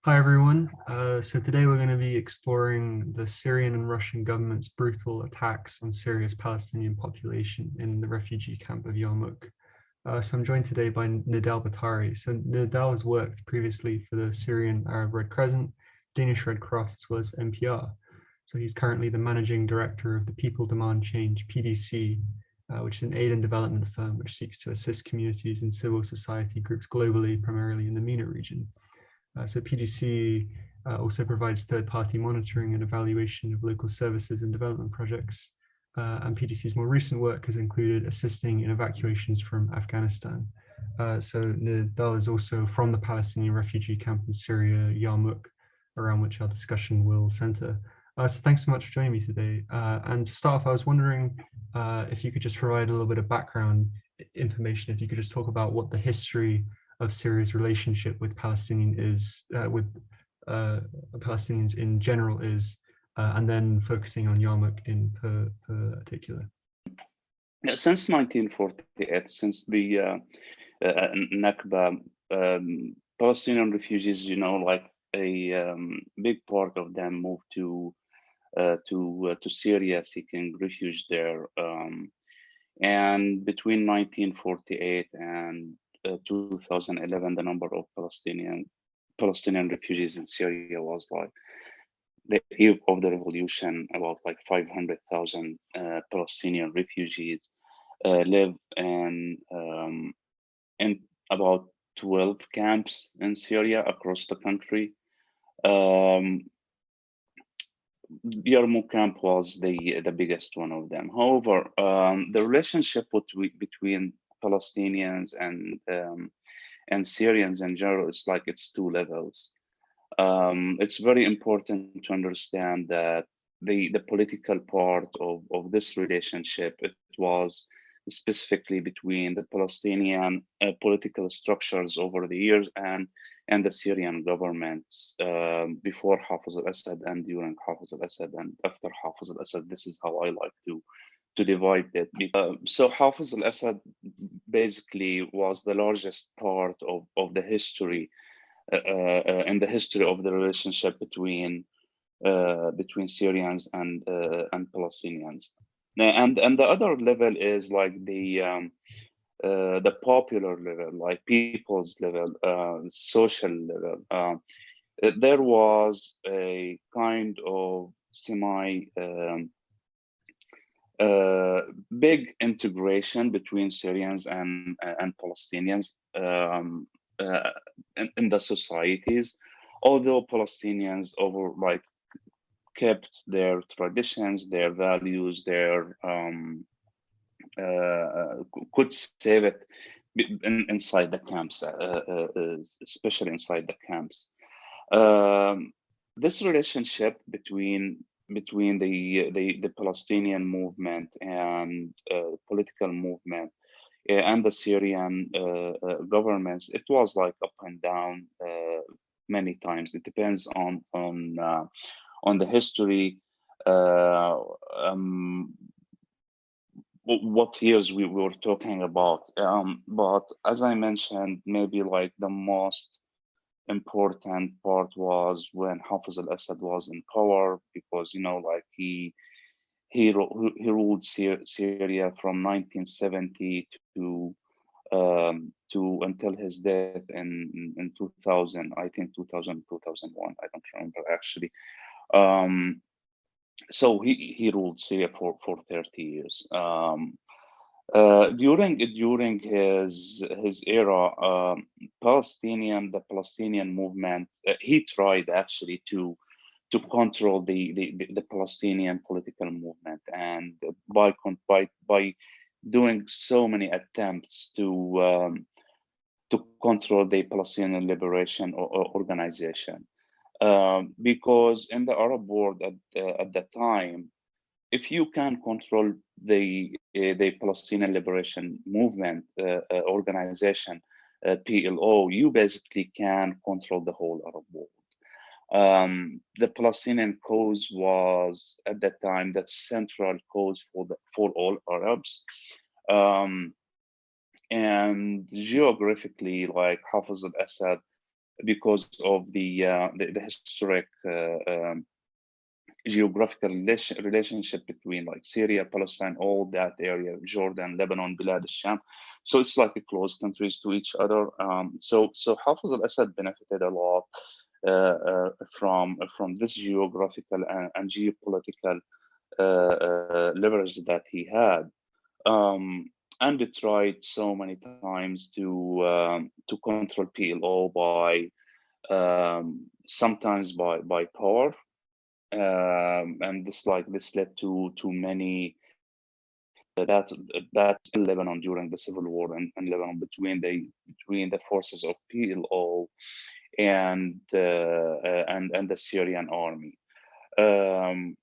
Hi everyone. So today we're going to be exploring the Syrian and Russian government's brutal attacks on Syria's Palestinian population in the refugee camp of Yarmouk. So I'm joined today by Nidael Betare. So Nidal has worked previously for the Syrian Arab Red Crescent, Danish Red Cross, as well as NPR. So he's currently the managing director of the People Demand Change (PDC), which is an aid and development firm which seeks to assist communities and civil society groups globally, primarily in the MENA region. So PDC also provides third-party monitoring and evaluation of local services and development projects. And PDC's more recent work has included assisting in evacuations from Afghanistan. So Nidal is also from the Palestinian refugee camp in Syria, Yarmouk, around which our discussion will center. So thanks so much for joining me today. And to start off, I was wondering if you could just provide a little bit of background information, if you could just talk about what the history of Syria's relationship with Palestinians in general is, and then focusing on Yarmouk in particular. Since 1948, since the Nakba, Palestinian refugees, like a big part of them moved to Syria seeking refuge there. And between 1948 and 2011, the number of Palestinian refugees in Syria was like the eve of the revolution. About like 500,000 Palestinian refugees live in about 12 camps in Syria across the country. Yarmouk camp was the biggest one of them. However, the relationship between Palestinians and Syrians in general is like it's two levels. It's very important to understand that the political part of this relationship, it was specifically between the Palestinian political structures over the years and the Syrian governments before Hafiz al-Assad and during Hafiz al-Assad and after Hafiz al-Assad. This is how I like to divide it. So Hafiz al-Assad basically was the largest part of the history in the history of the relationship between Syrians and Palestinians. And the other level is like the popular level, like people's level, social level. There was a kind of semi big integration between Syrians and Palestinians in the societies, although Palestinians over like kept their traditions, their values, their could save it inside the camps, especially inside the camps. This relationship between the Palestinian movement and political movement and the Syrian governments, it was like up and down many times. It depends on the history, what years we were talking about. But as I mentioned, maybe like the most important part was when Hafiz al-Assad was in power, because like he ruled Syria from 1970 to until his death in 2000, I think 2000, 2001, I don't remember actually. So he ruled Syria for 30 years. During his era, the Palestinian movement, he tried actually to control the Palestinian political movement, and by doing so many attempts to control the Palestinian Liberation Organization. Because in the Arab world at that time, if you can control the Palestinian Liberation Movement organization, PLO, you basically can control the whole Arab world. The Palestinian cause was at that time the central cause for all Arabs. And geographically, like Hafiz al-Assad because of the historic geographical relationship between like Syria, Palestine, all that area, Jordan, Lebanon, Bilad al-Sham. So it's like close countries to each other. So Hafiz al-Assad benefited a lot from this geographical and geopolitical leverage that he had. And they tried so many times to control PLO by sometimes by power, and this led to many that in Lebanon during the civil war in Lebanon between the forces of PLO and the Syrian army. Um,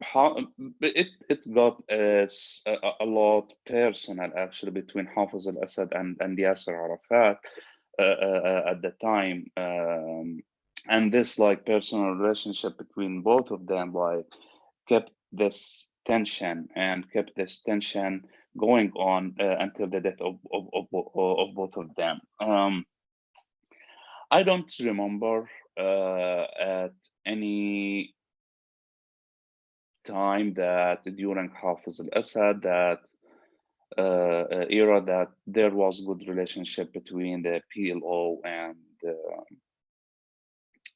how it got a lot personal actually between Hafiz al-Assad and Yasser Arafat at the time, and this like personal relationship between both of them like kept this tension going on until the death of both of them. I don't remember at any time that during Hafiz al-Assad that era that there was good relationship between the PLO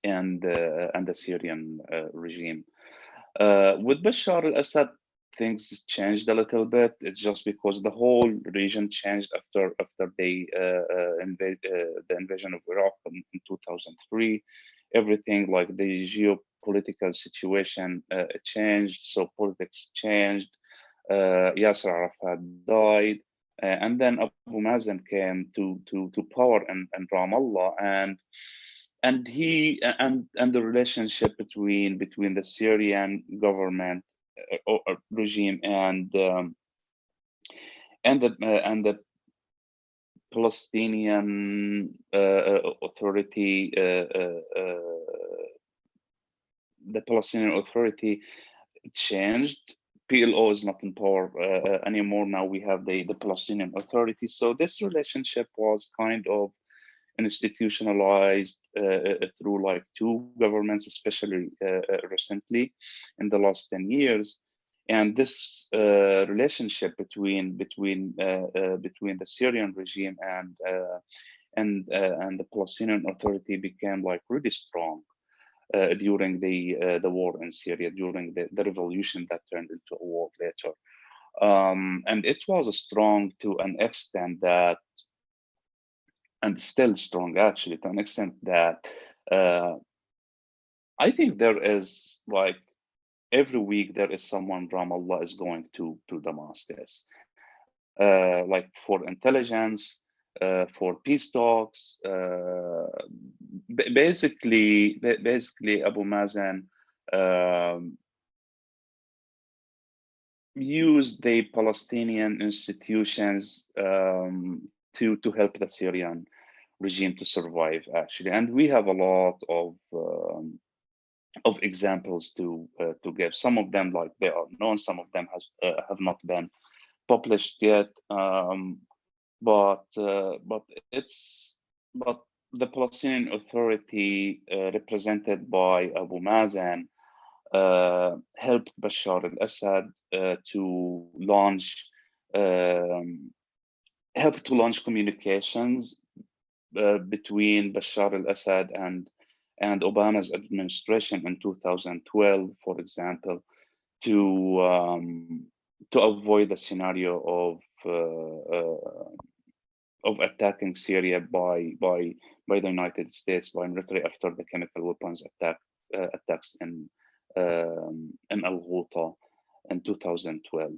and the Syrian regime. With Bashar al-Assad, things changed a little bit. It's just because the whole region changed after the invasion of Iraq in 2003. Everything like the geopolitical situation changed, so politics changed. Yasser Arafat died, and then Abu Mazen came to power in Ramallah, and the relationship between the Syrian government or regime and the Palestinian authority, the Palestinian Authority changed. PLO is not in power anymore. Now we have the Palestinian Authority. So this relationship was kind of institutionalized through like two governments, especially recently in the last 10 years. And this relationship between the Syrian regime and the Palestinian Authority became like really strong during the war in Syria, during the revolution that turned into a war later. And it was strong to an extent that, and still strong actually, to an extent that I think there is like every week there is someone Ramallah is going to Damascus, like for intelligence, for peace talks. Basically, Abu Mazen used the Palestinian institutions to help the Syrian regime to survive, actually. And we have a lot of examples to give. Some of them, like they are known, some of them have not been published yet. But the Palestinian Authority, represented by Abu Mazen, helped Bashar al-Assad to launch communications between Bashar al-Assad and Obama's administration in 2012, for example, to avoid the scenario of attacking Syria by the United States by military after the chemical weapons attacks in Al-Ghouta in 2012.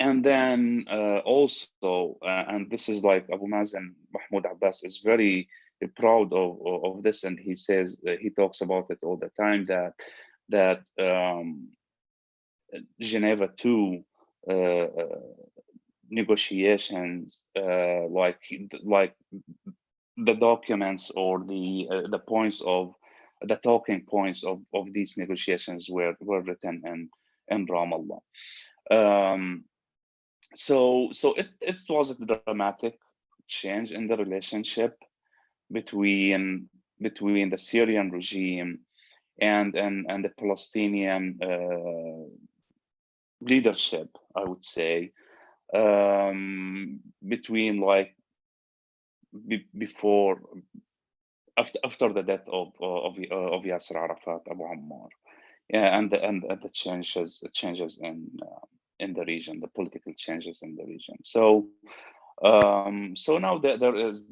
And then also, and this is like Abu Mazen, Mahmoud Abbas is very proud of this, and he says he talks about it all the time that Geneva II negotiations, like the documents or the points of the talking points of these negotiations were written in Ramallah. So it was dramatic change in the relationship between the Syrian regime and the Palestinian leadership, I would say, between like before after the death of Yasser Arafat, Abu Ammar, yeah, and the changes in the region, the political changes in the region. So now there is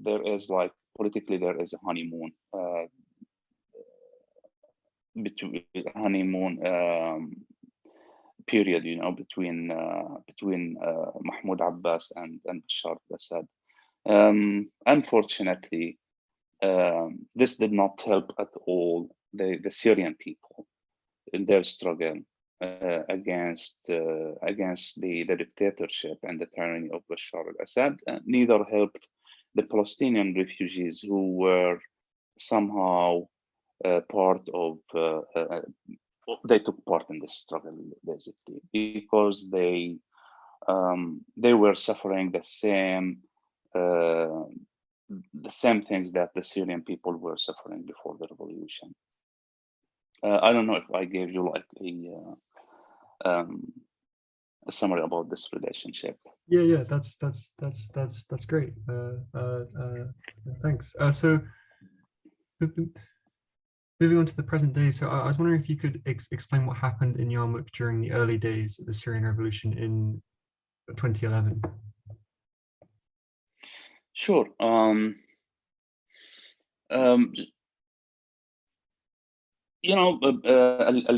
like politically there is a honeymoon between honeymoon period, between Mahmoud Abbas and Bashar al Assad. Unfortunately, this did not help at all the Syrian people in their struggle against the dictatorship and the tyranny of Bashar al Assad. Neither helped the Palestinian refugees who were somehow part of they took part in this struggle basically because they were suffering the same things that the Syrian people were suffering before the revolution. I don't know if I gave you like a summary about this relationship. Yeah, that's great. Thanks. So moving on to the present day, so I was wondering if you could explain what happened in Yarmouk during the early days of the Syrian Revolution in 2011. Sure. Al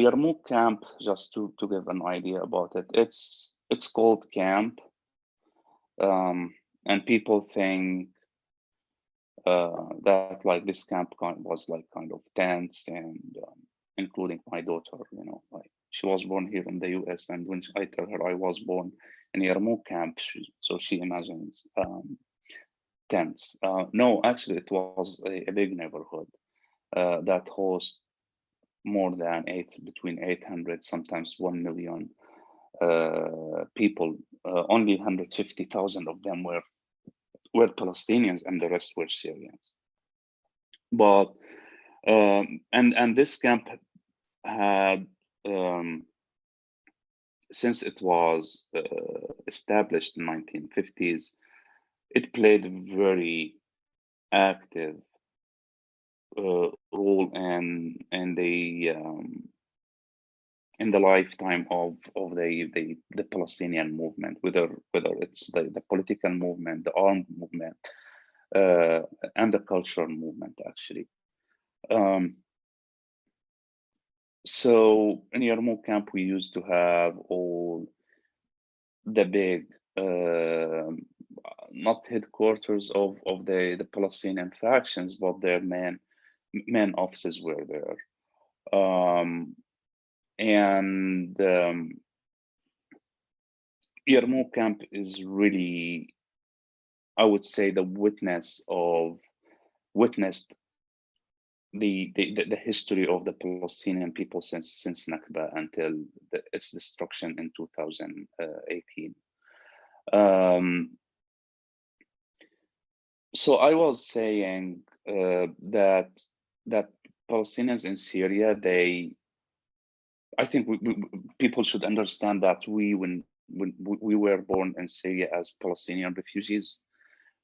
Yarmouk camp, just to give an idea about it, it's called camp, and people think that like this camp was like kind of tense, and including my daughter, like she was born here in the US, and when I tell her I was born in Yarmouk camp, so she imagines tense. No, actually, it was a big neighborhood that hosts more than between 800, sometimes 1 million people. Only 150,000 of them were Palestinians, and the rest were Syrians. But and this camp had, since it was established in 1950s, it played a very active role in the lifetime of the Palestinian movement, whether it's the political movement, the armed movement, and the cultural movement, actually. So in Yarmouk camp, we used to have all the big, not headquarters of the Palestinian factions, but their main offices were there. And Yarmouk camp is really, I would say, the witnessed the history of the Palestinian people since Nakba until its destruction in 2018. So I was saying that Palestinians in Syria, I think people should understand that when we were born in Syria as Palestinian refugees,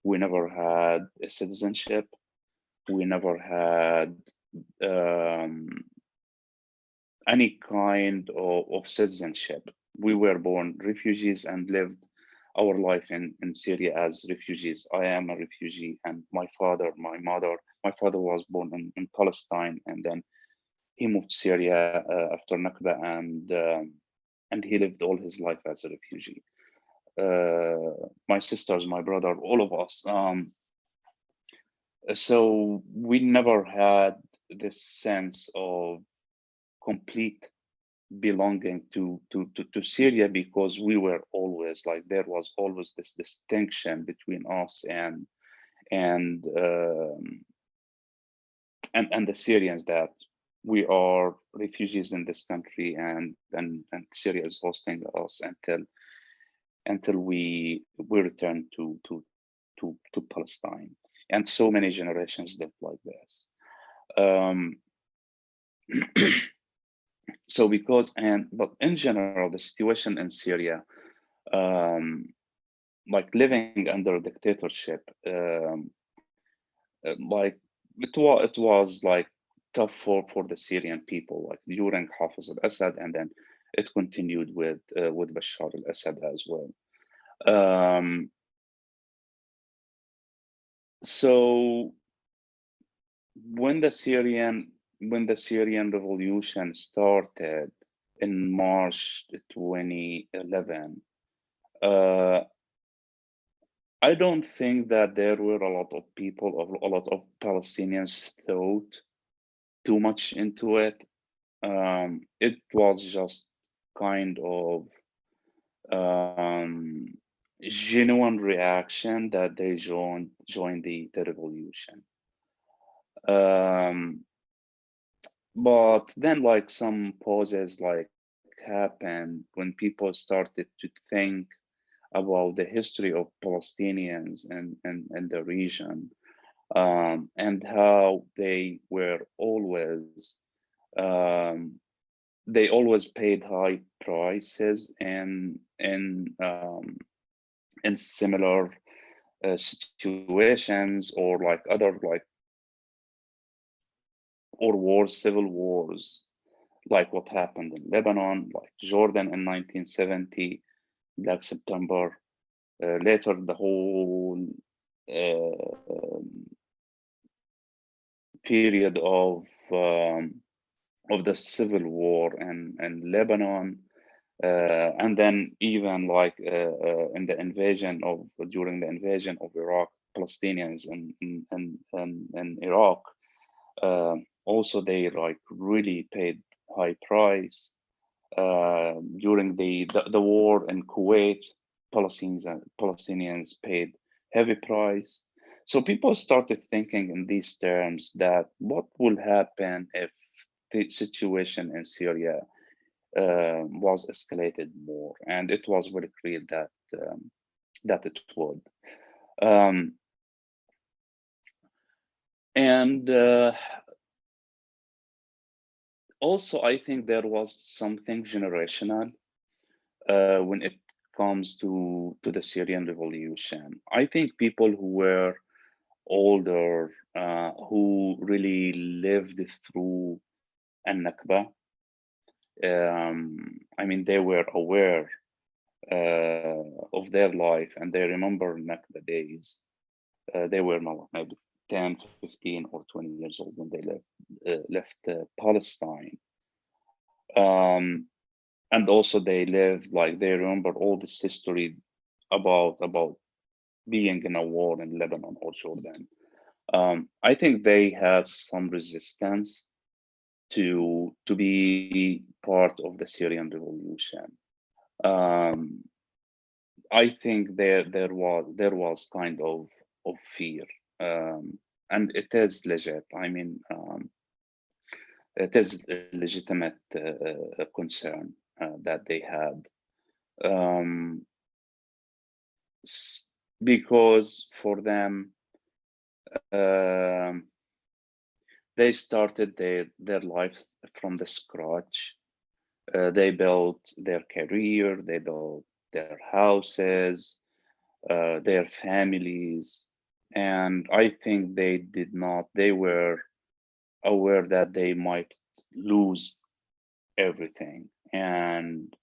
we never had a citizenship. We never had any kind of citizenship. We were born refugees and lived our life in Syria as refugees. I am a refugee, and my father was born in Palestine, and then he moved to Syria after Nakba, and he lived all his life as a refugee. My sisters, my brother, all of us. So we never had this sense of complete belonging to Syria, because we were always like, there was always this distinction between us and the Syrians, that we are refugees in this country, and Syria is hosting us until we return to to Palestine, and so many generations lived like this. Um, so but in general, the situation in Syria, um, like living under dictatorship, like it was like tough for the Syrian people, like during Hafiz al-Assad, and then it continued with Bashar al-Assad as well. Um, so when the Syrian revolution started in March 2011, uh, I don't think that there were a lot of people, or a lot of Palestinians thought too much into it. It was just kind of um, genuine reaction that they joined the revolution. Um, but then, like, some pauses like happened when people started to think about the history of Palestinians and the region, and how um, they always paid high prices in similar situations, or like other, like, or wars, civil wars, like what happened in Lebanon, like Jordan in 1970, Black September. Later, the whole period of the civil war in Lebanon, and then even like in the invasion of during the invasion of Iraq, Palestinians in Iraq, also they like really paid high price. During the war in Kuwait, Palestinians paid heavy price. So people started thinking in these terms, that what will happen if the situation in Syria was escalated more, and it was very clear that it would. Um, and Also, I think there was something generational when it comes to the Syrian revolution. I think people who were older, who really lived through an Nakba, I mean, they were aware of their life, and they remember Nakba days. They were maybe 10, 15, or 20 years old when they left Palestine. Um, and also they lived, like, they remember all this history about being in a war in Lebanon or Jordan. I think they had some resistance to be part of the Syrian revolution. Um, I think there was kind of fear, and it is legit. I mean, it is a legitimate concern that they had, um, because for them, um, they started their lives from the scratch. They built their career, they built their houses, their families, and I think they were aware that they might lose everything. And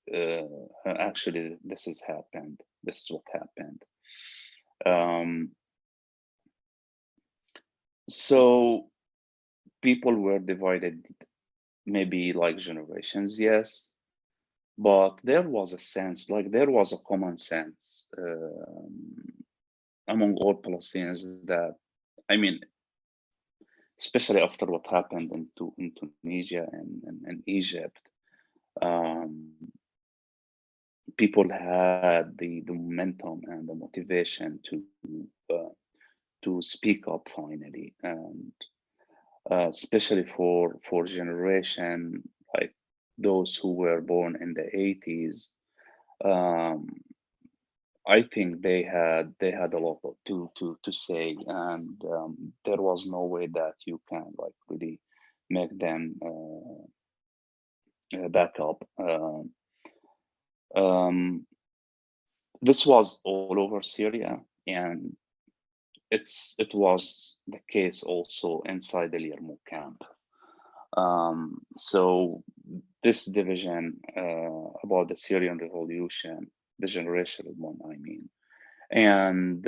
actually, this is what happened. Um, so people were divided, maybe like generations, yes, but there was a sense, like there was a common sense among all Palestinians, that, I mean, especially after what happened in Tunisia and Egypt, um, people had the momentum and the motivation to speak up finally, and especially for generation like those who were born in the 80s. Um, I think they had a lot to say, and there was no way that you can like really make them back up. Um, this was all over Syria, and it was the case also inside the Yarmouk camp. So this division about the Syrian revolution, the generational one, I mean, and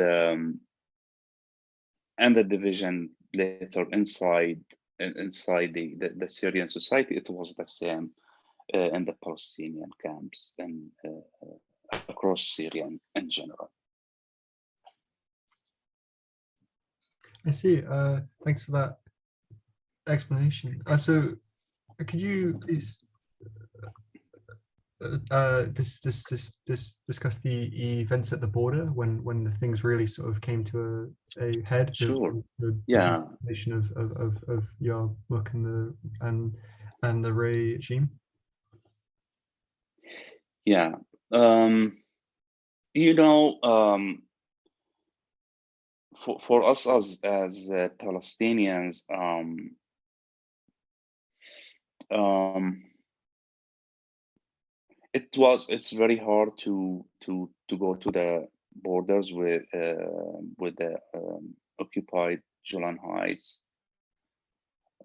the division later inside the Syrian society, it was the same in the Palestinian camps and across Syria in general. I see. Thanks for that explanation. So could you please discuss the events at the border when the things really sort of came to a head, Sure. the Yeah. nation of Yarmouk and the regime? Yeah. Um, you know, for us as Palestinians, um, it's very hard to go to the borders with the occupied Golan Heights.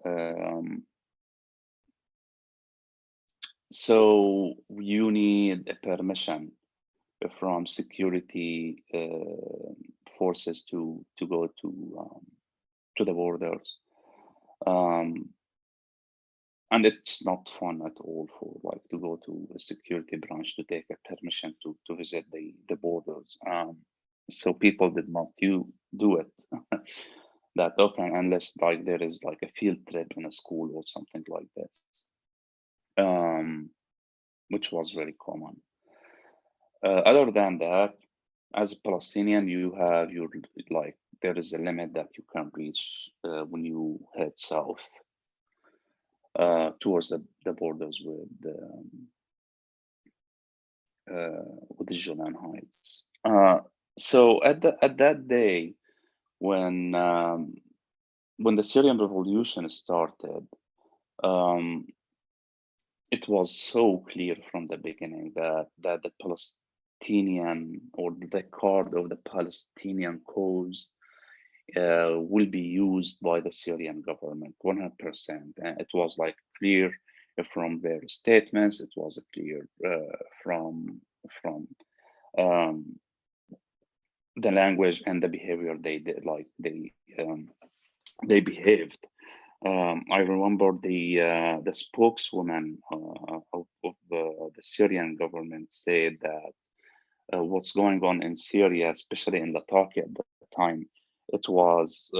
Um, so you need a permission from security forces to go to the borders. Um, and it's not fun at all for like to go to a security branch to take a permission to visit the borders. So people did not do it that often unless like there is like a field trip in a school or something like this, um, which was very common. Other than that, as a Palestinian, you have your like there is a limit that you can reach when you head south towards the borders with the Golan Heights. So at that day when when the Syrian revolution started, um, it was so clear from the beginning that the Palestinian or the card of the Palestinian cause will be used by the Syrian government 100%. And it was like clear from their statements. It was clear from um, the language and the behavior they did. Like they behaved. I remember the spokeswoman of the Syrian government said that what's going on in Syria, especially in Latakia at the time, it was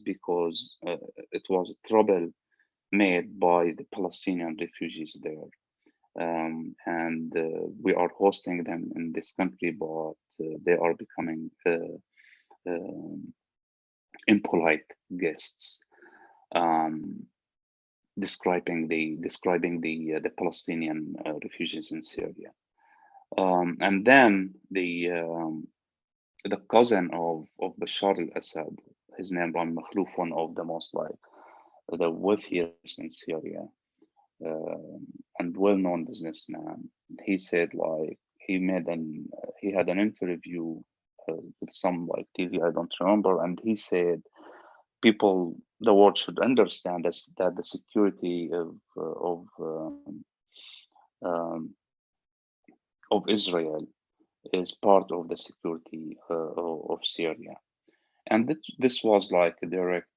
because it was trouble made by the Palestinian refugees there, and we are hosting them in this country, but they are becoming um impolite guests. Um, describing the Palestinian refugees in Syria, and then the cousin of Bashar al Assad, his name Ram Makhlouf, one of the most like the wealthiest in Syria, and well-known businessman. He said like he had an interview with some like TV, I don't remember, and he said the world should understand that the security um, of Israel is part of the security of Syria, and this was like a direct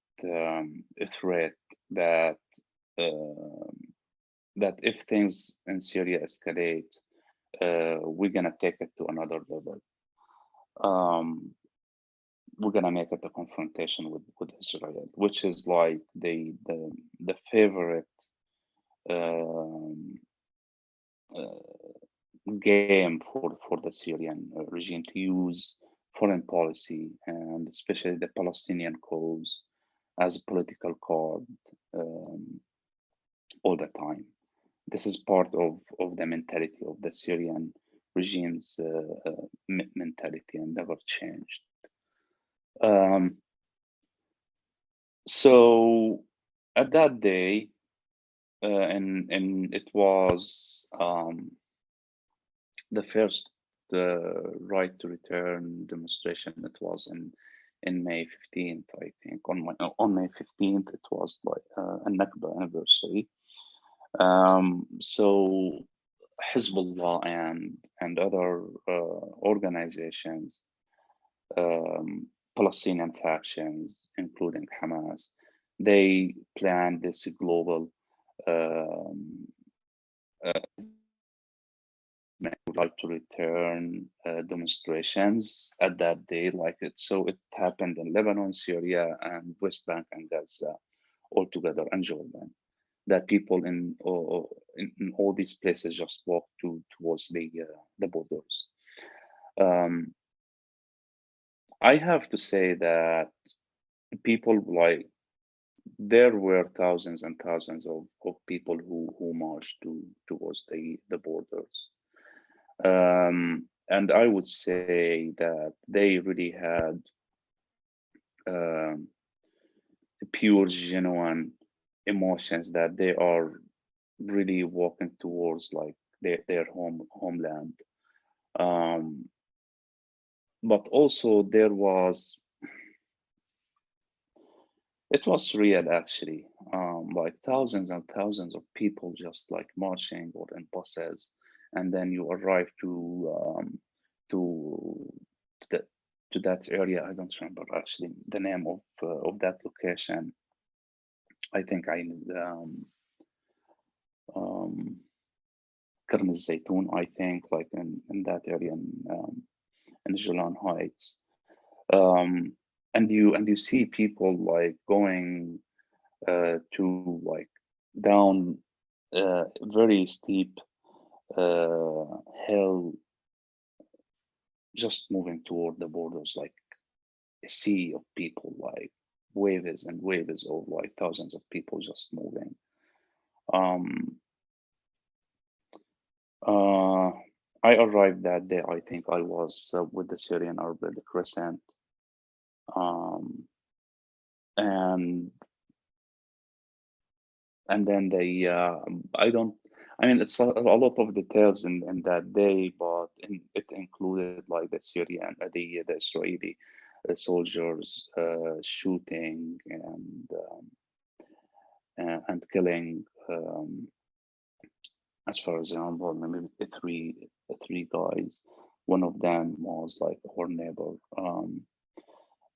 threat that um that if things in Syria escalate, we're gonna take it to another level. Um, we're gonna make it a confrontation with Israel, which is like the favorite um, game for the Syrian regime to use foreign policy and especially the Palestinian cause as a political card um, all the time. This is part of the mentality of the Syrian regime's mentality and never changed. Um, so at that day, and it was the first right to return demonstration. It was in May 15th, I think. On May 15th, it was like a Nakba anniversary. So Hezbollah and other organizations, Palestinian factions, including Hamas, they planned this global um, like to return demonstrations at that day, like it. So it happened in Lebanon, Syria, and West Bank and Gaza altogether, and Jordan. That people in all these places just walked towards the borders. Um, I have to say that people like there were thousands and thousands of people who marched towards the borders. And I would say that they really had um, pure, genuine emotions that they are really walking towards like their homeland. Um, but also it was real actually, like thousands and thousands of people just like marching or in buses, and then you arrive to to that to that area. I don't remember actually the name of that location. I think um, Karm Zaytun, I think, like in that area in Jolan Heights. Um, and you see people like going to like down very steep uh, hill, just moving toward the borders, like a sea of people, like waves and waves of like thousands of people just moving. Um, uh, I arrived that day. I think I was with the Syrian Arab Red Crescent, um, and then I don't. I mean, it's a lot of details in that day, but it included like the Syrian, the Israeli soldiers shooting and killing. As far as I remember, maybe three guys. One of them was like our neighbor.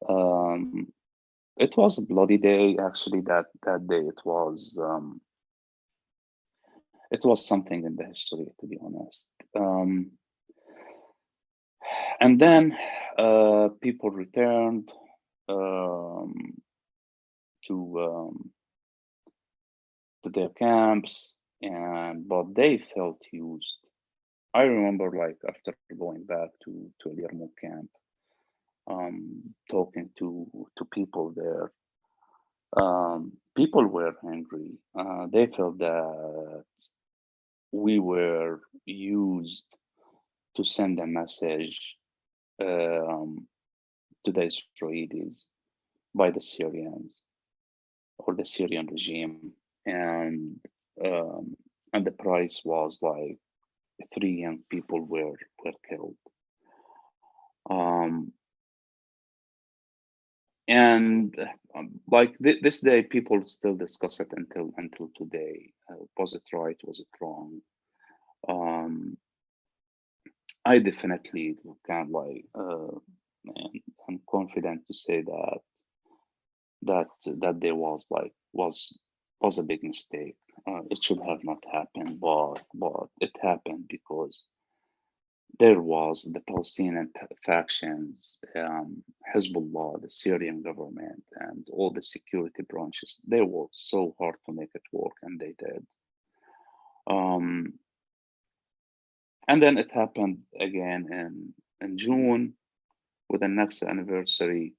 Um, it was a bloody day. Actually, that day it was something in the history, to be honest. And then people returned um, to their camps, and but they felt used. I remember, like after going back to a Yarmouk camp, talking to people there. People were angry. They felt that we were used to send a message um, to the Israelis by the Syrians or the Syrian regime, and um, the price was like three young people were killed. Um, and like this day, people still discuss it until today. Was it right? Was it wrong? Um, I definitely can like and I'm confident to say that there was a big mistake. It should have not happened, but it happened because there was the Palestinian factions, Hezbollah, the Syrian government, and all the security branches. They worked so hard to make it work, and they did. Um, and then it happened again in June with the next anniversary.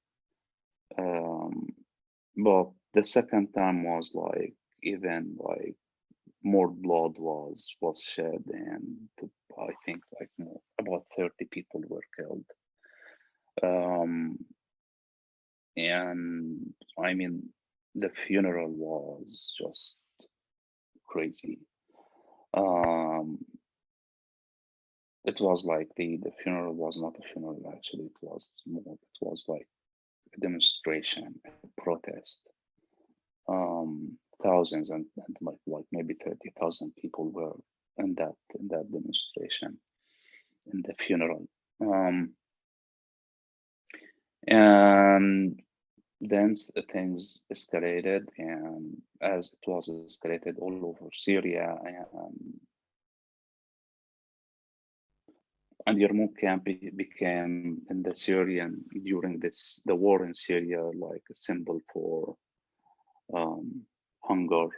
Um, but the second time was like even like more blood was shed, and I think like about 30 people were killed. Um, and I mean, the funeral was just crazy. Um, it was like the funeral was not a funeral actually. It was more. It was like a demonstration, a protest. Thousands and like maybe 30,000 people were in that demonstration, in the funeral. And then things escalated, and as it was escalated all over Syria, and Yarmouk camp became in the Syrian during the war in Syria like a symbol for hunger,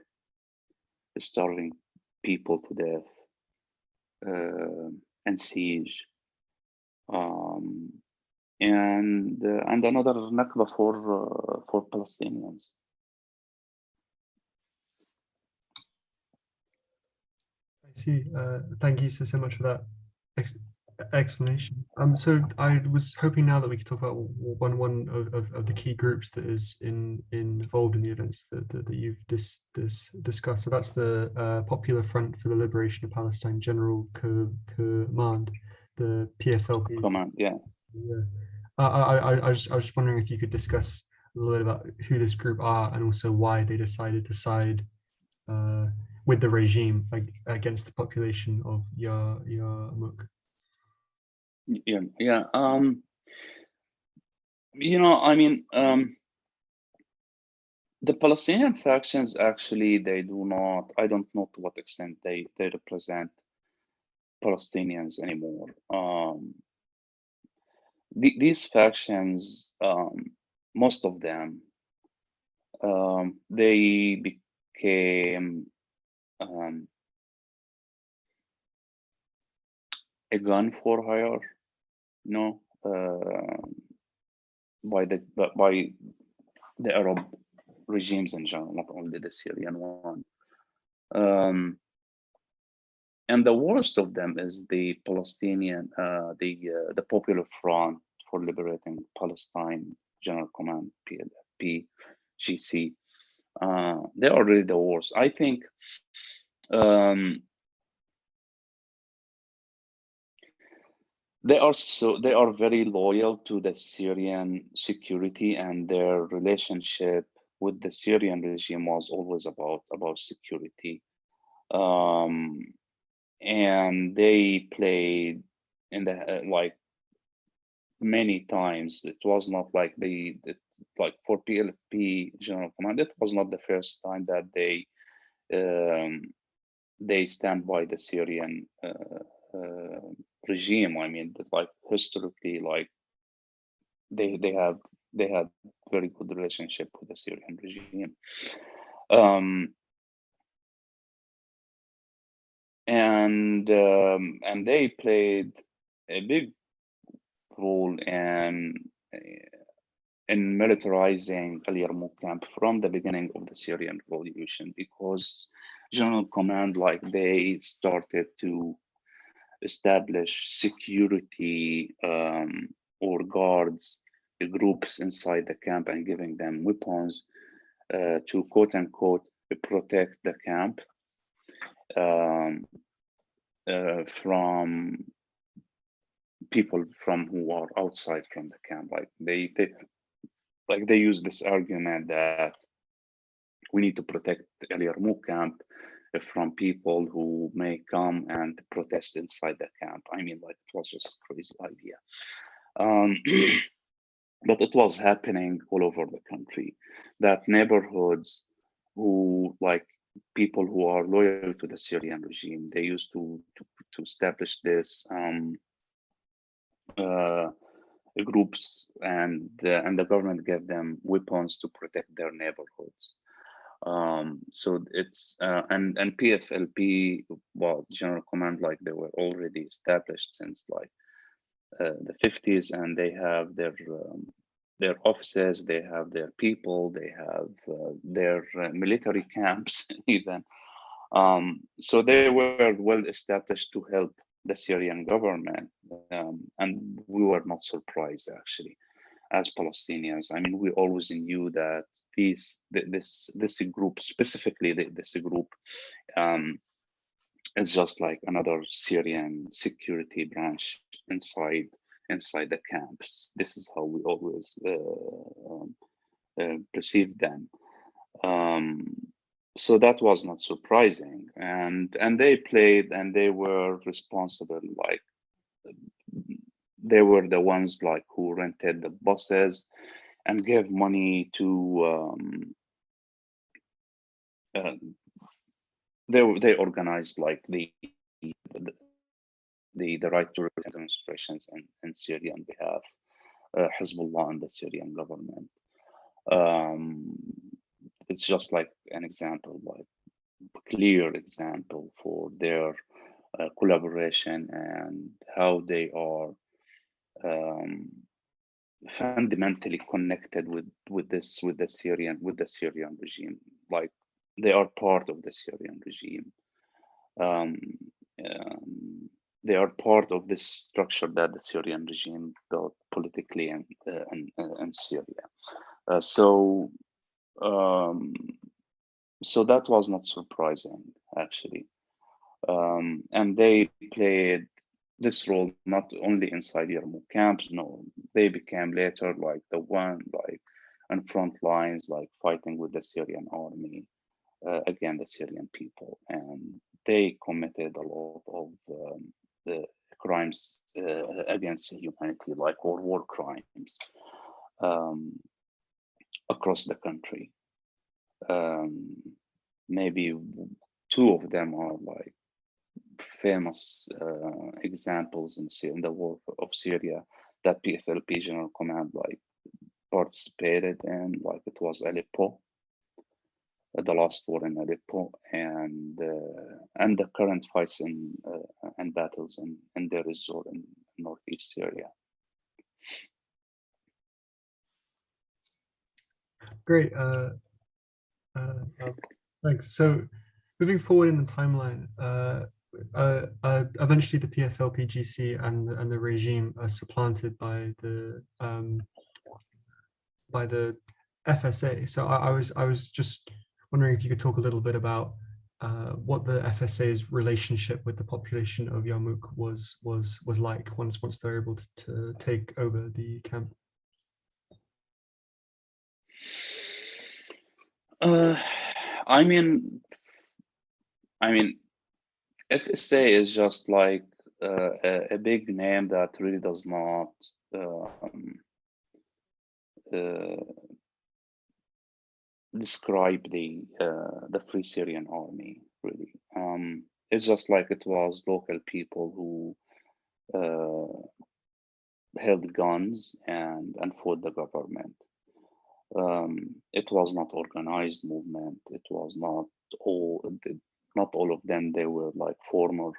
starving people to death, and siege, um, and another Nakba for Palestinians. I see. Thank you so much for that ex explanation. So I was hoping now that we could talk about one of the key groups that is involved in the events that you've discussed. So that's the Popular Front for the Liberation of Palestine General Command, the PFLP. Command, yeah. Yeah. I was just wondering if you could discuss a little bit about who this group are and also why they decided to side with the regime against the population of Yarmouk. Yeah. I mean, the Palestinian factions actually, they do not. I don't know to what extent they represent Palestinians anymore. These factions, most of them, they became a gun for hire, by the Arab regimes in general, not only the Syrian one. And the worst of them is the Palestinian, the Popular Front for Liberating Palestine General Command, PGC. They are really the worst. I think they are very loyal to the Syrian security, and their relationship with the Syrian regime was always about security. And they played in the like many times. It was not like like for PLP General Command. It was not the first time that they stand by the Syrian regime. I mean, like historically, like they had very good relationship with the Syrian regime. And they played a big role in militarizing Al Yarmouk camp from the beginning of the Syrian revolution, because General Command, like, they started to establish security or guards groups inside the camp and giving them weapons to quote unquote protect the camp from people from who are outside from the camp. Like they use this argument that we need to protect Al Yarmouk camp from people who may come and protest inside the camp. I mean, like, it was just a crazy idea. But it was happening all over the country, that neighborhoods who, like, people who are loyal to the Syrian regime, they used to establish this groups, and the government gave them weapons to protect their neighborhoods. So it's and PFLP, well, General Command, like, they were already established since like the 50s, and they have their offices, they have their people, they have their military camps even. So they were well established to help the Syrian government, and we were not surprised actually as Palestinians. I mean, we always knew that this group, specifically this group, um, is just like another Syrian security branch inside the camps. This is how we always perceived them. Um, so that was not surprising, and they played and they were responsible. Like they were the ones like who rented the buses and gave money to uh, they organized like the right to represent demonstrations in Syria on behalf Hezbollah and the Syrian government. Um, it's just like an example, like a clear example for their collaboration and how they are um, fundamentally connected with the Syrian regime. Like they are part of the Syrian regime. Um, um, they are part of this structure that the Syrian regime built politically in Syria. So um, so that was not surprising actually, and they played this role not only inside Yarmouk camps. No, they became later like the one like on front lines, like fighting with the Syrian army against the Syrian people, and they committed a lot of the crimes against humanity, like or war crimes um, across the country. Um, Maybe two of them are like famous examples in the war of Syria that PFLP General Command like participated in, like it was Aleppo, the last war in Aleppo, and the current fights and battles in Deir ez-Zor in northeast Syria. Great. Thanks. So moving forward in the timeline, eventually the PFLP-GC and the regime are supplanted by the FSA. So I was just wondering if you could talk a little bit about what the FSA's relationship with the population of Yarmouk was like once they're able to take over the camp. Uh, I mean, FSA is just like a big name that really does not uh, describe the Free Syrian Army really. It's just like it was local people who held guns and fought the government. It was not organized movement. It was not all of them. They were like former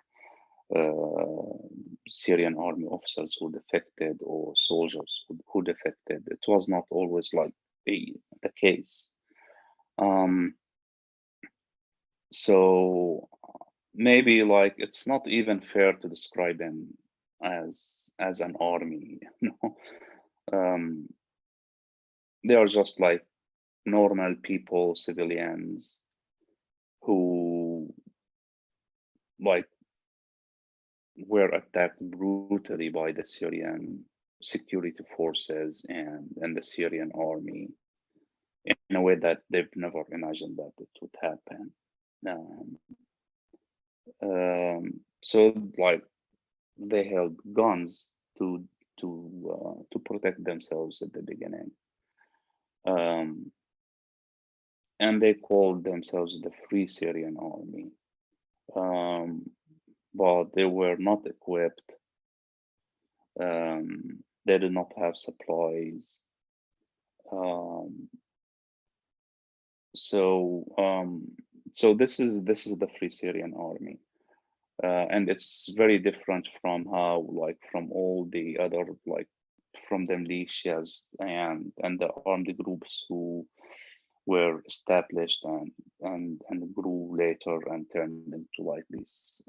Syrian army officers who defected or soldiers who defected. It was not always like the case. So maybe like it's not even fair to describe them as an army. You know? They are just like normal people, civilians who like were attacked brutally by the Syrian security forces and the Syrian army in a way that they've never imagined that it would happen. Um, so like they held guns to protect themselves at the beginning, and they called themselves the Free Syrian Army, but they were not equipped. They did not have supplies. So this is the Free Syrian Army, and it's very different from how like from all the other like from the militias and the armed groups who were established and grew later and turned into like these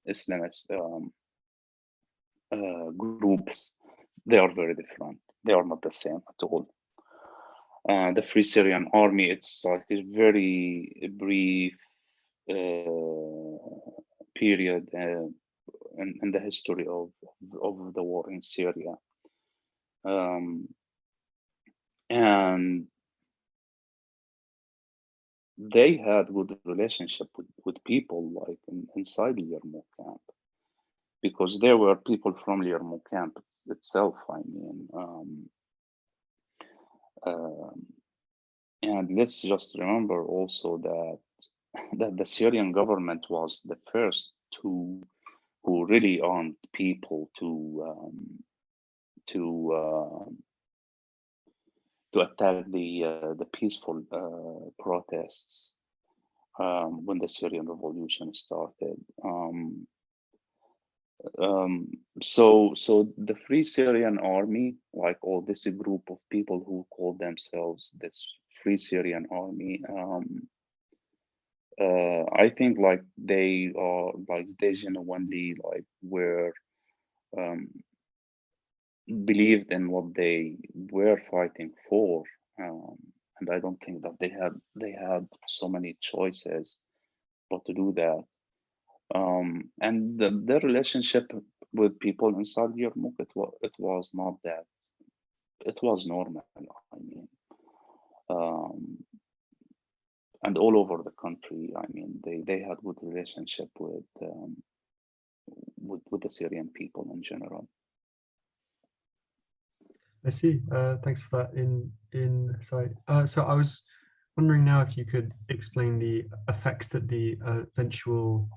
Islamist groups. They are very different. They are not the same at all. The Free Syrian Army, it's like a very brief period in the history of the war in Syria. And they had good relationship with people like inside the Yarmouk camp, because there were people from Yarmouk camp itself. I mean, and let's just remember also that the Syrian government was the first who really armed people to attack the peaceful protests when the Syrian revolution started. So the Free Syrian Army, like all this group of people who call themselves this Free Syrian Army, I think like they genuinely like were believed in what they were fighting for, and I don't think that they had so many choices but to do that. And their relationship with people inside Yarmouk, it was not that, it was normal. I mean, and all over the country, I mean, they had good relationship with the Syrian people in general. I see. Thanks for that insight. So I was wondering now if you could explain the effects that the eventual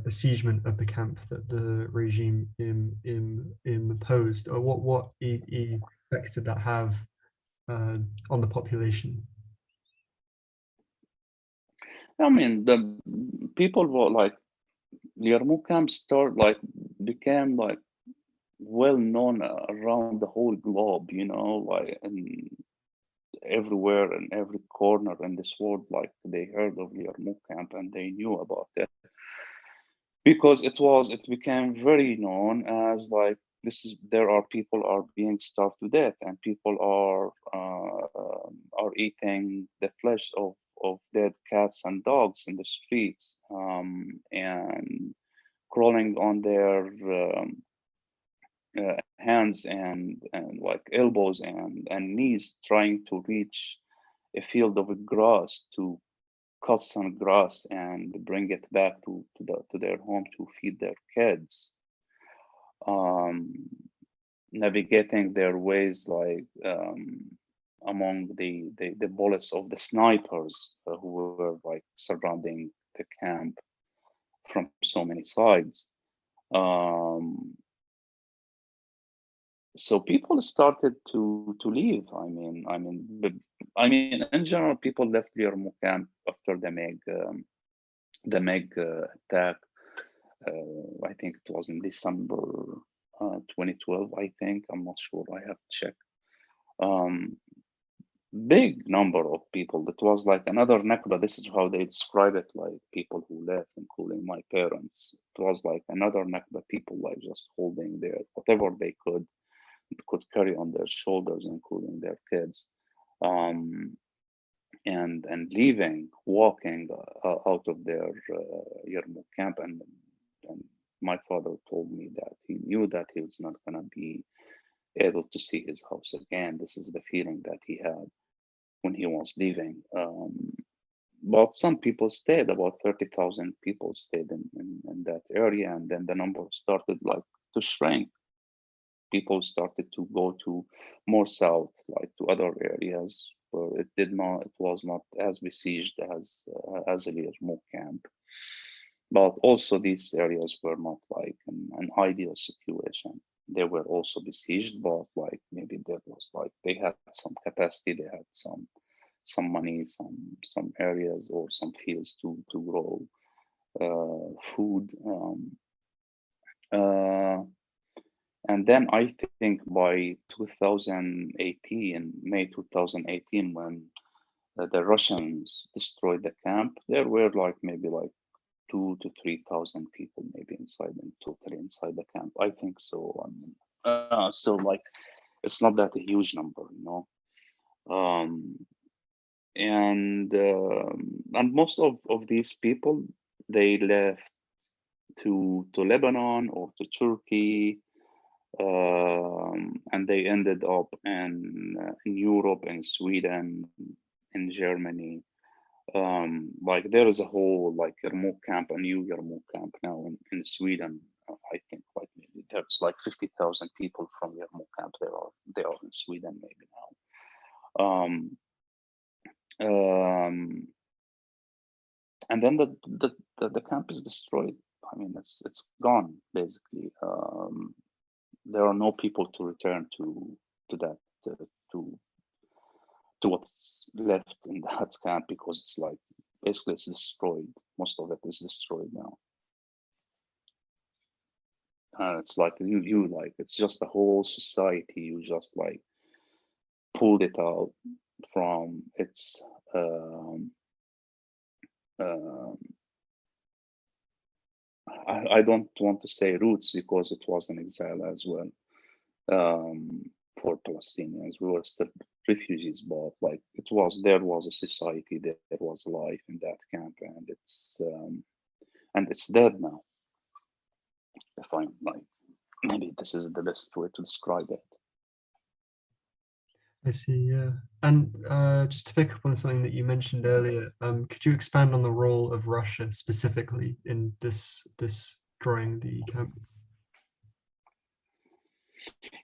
besiegement of the camp that the regime imposed, or what effects did that have on the population? I mean, the people were like Yarmouk camp became like well known around the whole globe, you know, like and everywhere in every corner in this world, like they heard of Yarmouk camp and they knew about it, because it became very known as like there are people are being starved to death, and people are eating the flesh of dead cats and dogs in the streets, and crawling on their hands and like elbows and knees, trying to reach a field of grass to cut some grass and bring it back to their home to feed their kids, navigating their ways like among the bullets of the snipers who were like surrounding the camp from so many sides. So people started to leave. In general, people left Yarmouk camp after the Meg attack. I think it was in December 2012. I think, I'm not sure. I have to check. Big number of people. That was like another Nakba. This is how they describe it. Like people who left, including my parents. It was like another Nakba. People like just holding their whatever they could carry on their shoulders, including their kids, and leaving, walking out of their Yarmouk camp. And my father told me that he knew that he was not gonna be able to see his house again. This is the feeling that he had when he was leaving. But some people stayed. About 30,000 people stayed in that area, and then the number started like to shrink. People started to go to more south, like to other areas where it was not as besieged as the Yarmouk camp. But also these areas were not like an ideal situation. They were also besieged, but like maybe there was like they had some capacity, they had some money, some areas or some fields to grow food. And then I think by 2018, May 2018, when the Russians destroyed the camp, there were like maybe like 2 to 3,000 people maybe inside and totally inside the camp. I think so. I mean, so like it's not that a huge number, you know. Um, and most of these people, they left to Lebanon or to Turkey, and they ended up in Europe and Sweden, in Germany. Like there is a whole like Yarmouk camp, a new Yarmouk camp now in Sweden. I think like maybe there's like 50,000 people from Yarmouk camp. They are in Sweden maybe now. Um, and then the camp is destroyed. I mean, it's gone basically. There are no people to return to that to to what's left in that camp, because it's like basically it's destroyed. Most of it is destroyed now. It's like you like it's just the whole society. You just like pulled it out from its um, I don't want to say roots, because it was an exile as well, for Palestinians. We were still refugees, but like there was a society, there was life in that camp, and it's dead now. If I'm like, maybe this is the best way to describe it. I see, yeah. And just to pick up on something that you mentioned earlier, could you expand on the role of Russia specifically in destroying the camp?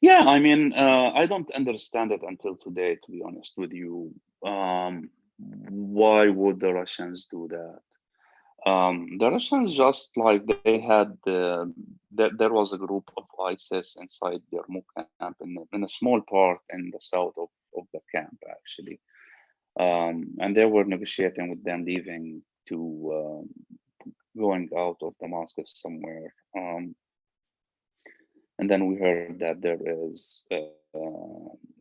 Yeah, I mean, I don't understand it until today, to be honest with you. Why would the Russians do that? The Russians just like they had there was a group of ISIS inside the Yarmouk camp in a small part in the south of the camp actually, and they were negotiating with them leaving to going out of Damascus somewhere, and then we heard that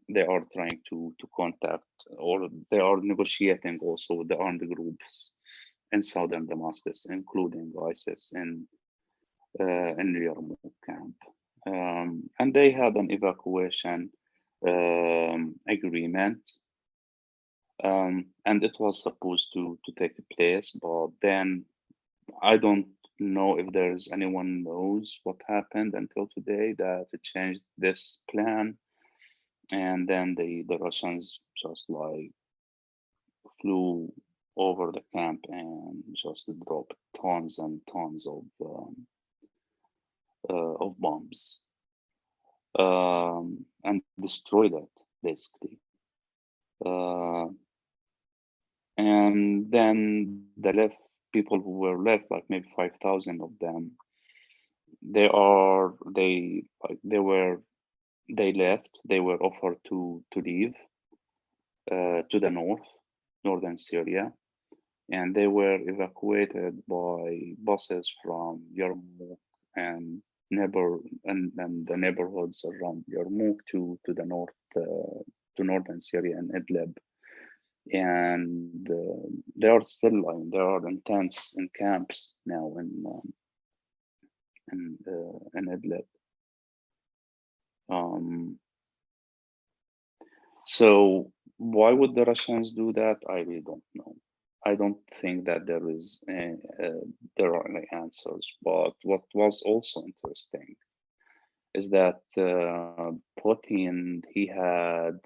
they are trying to contact, or they are negotiating also with the armed groups in southern Damascus, including ISIS in Yarmouk camp. And they had an evacuation agreement, and it was supposed to take place, but then I don't know if there's anyone knows what happened until today that it changed this plan, and then the Russians just like flew over the camp and just dropped tons and tons of bombs, and destroyed it basically. Uh, and then the left people who were left, like maybe 5,000 of them, they left. They were offered to leave to the northern Syria, and they were evacuated by buses from Yarmouk and and the neighborhoods around Yarmouk to the north, to northern Syria and Idlib. And they are still they are in tents in camps now in Idlib. So why would the Russians do that? I really don't know. I don't think that there are any answers. But what was also interesting is that Putin, he had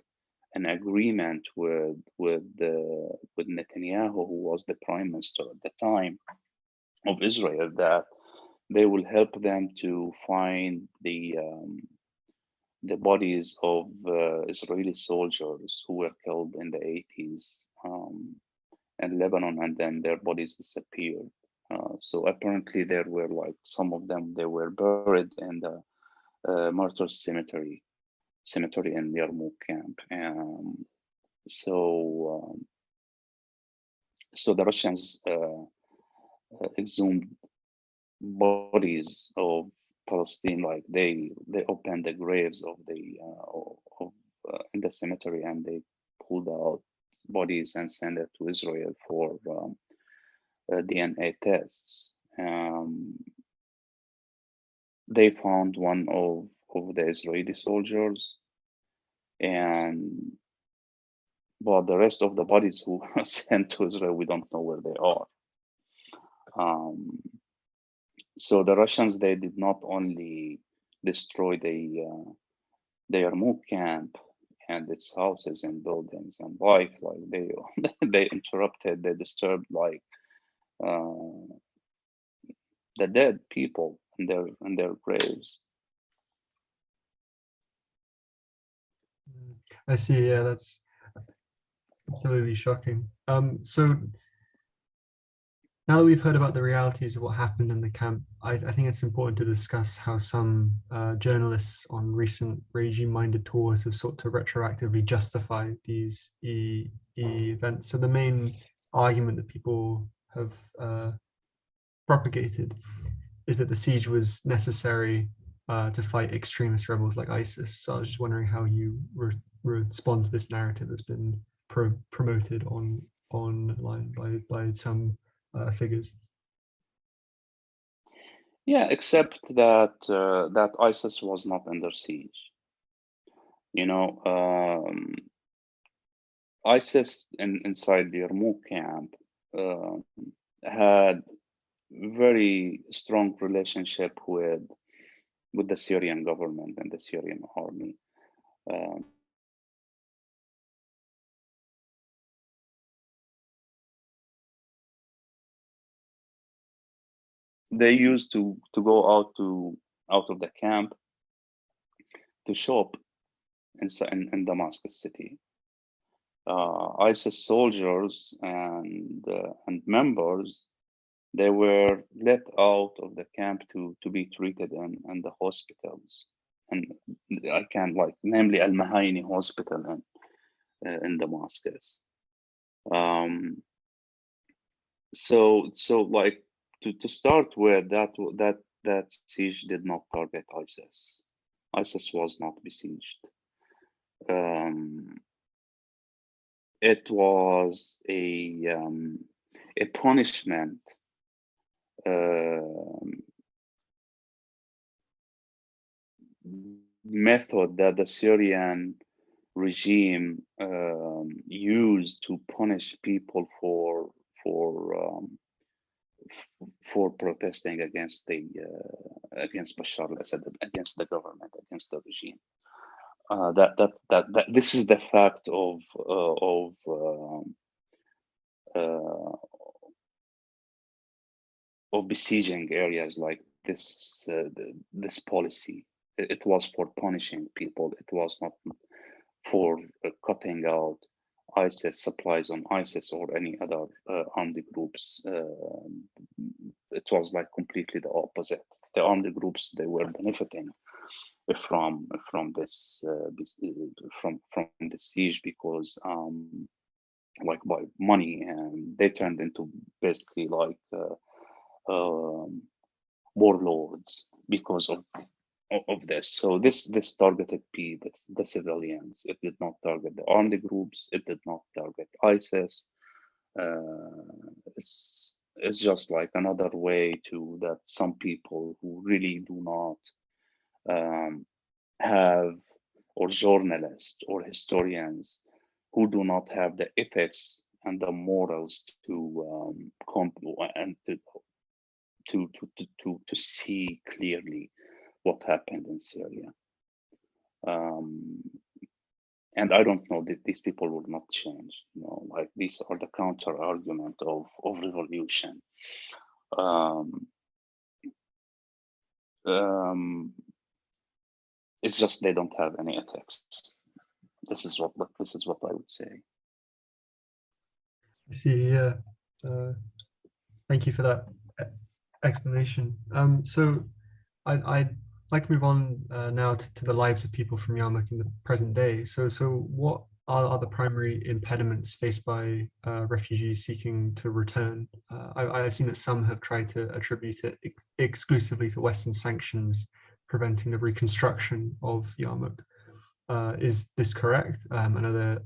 an agreement with Netanyahu, who was the prime minister at the time of Israel, that they will help them to find the bodies of Israeli soldiers who were killed in the 80s in Lebanon, and then their bodies disappeared. So apparently there were like some of them, they were buried in the Martyrs cemetery in Yarmouk camp. So so the Russians exhumed bodies of Palestine, like they opened the graves of in the cemetery, and they pulled out bodies and send it to Israel for DNA tests. They found one of the Israeli soldiers, and but the rest of the bodies who are sent to Israel, we don't know where they are. So the Russians, they did not only destroy the Yarmouk camp and its houses and buildings and life, like they interrupted, they disturbed like the dead people in their graves. I see. Yeah, that's absolutely shocking. So now that we've heard about the realities of what happened in the camp, I think it's important to discuss how some journalists on recent regime-minded tours have sought to retroactively justify these events. So the main argument that people have propagated is that the siege was necessary to fight extremist rebels like ISIS. So I was just wondering how you respond to this narrative that's been promoted online by some figures. Yeah, except that that ISIS was not under siege. You know, ISIS inside the Yarmouk camp had very strong relationship with the Syrian government and the Syrian army. They used to go out of the camp to shop in Damascus city. ISIS soldiers and members, they were let out of the camp to be treated in the hospitals, and I can like namely Al Mahaini Hospital in Damascus. So like to start with, that siege did not target ISIS. ISIS was not besieged. It was a punishment method that the Syrian regime used to punish people for protesting against against Bashar al Assad, against the government, against the regime. That this is the fact of besieging areas like this. This policy, it was for punishing people. It was not for cutting out ISIS supplies on ISIS or any other armed groups. It was like completely the opposite. The armed groups, they were benefiting from this from the siege because like by money, and they turned into basically like warlords because of this. So this targeted the civilians. It did not target the armed groups. It did not target ISIS. It's just like another way to that some people who really do not have, or journalists or historians who do not have the ethics and the morals to and to see clearly what happened in Syria. And I don't know that these people will not change. You know, like these are the counter argument of revolution. It's just they don't have any ethics. This is what I would say. I see. Yeah. Thank you for that explanation. So I'd like to move on now to the lives of people from Yarmouk in the present day. So what are the primary impediments faced by refugees seeking to return? I've seen that some have tried to attribute it exclusively to Western sanctions preventing the reconstruction of Yarmouk. Is this correct? And are there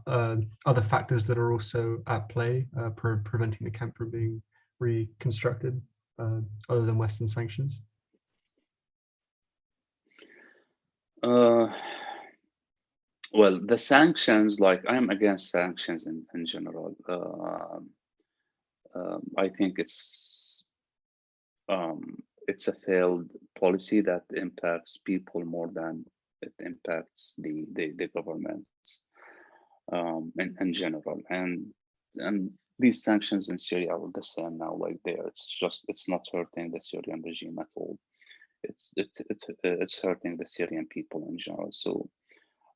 other factors that are also at play, preventing the camp from being reconstructed, other than Western sanctions? Well, the sanctions, like I'm against sanctions in general. I think it's a failed policy that impacts people more than it impacts the governments in general. And these sanctions in Syria are the same now, like there. It's not hurting the Syrian regime at all. It's hurting the Syrian people in general. So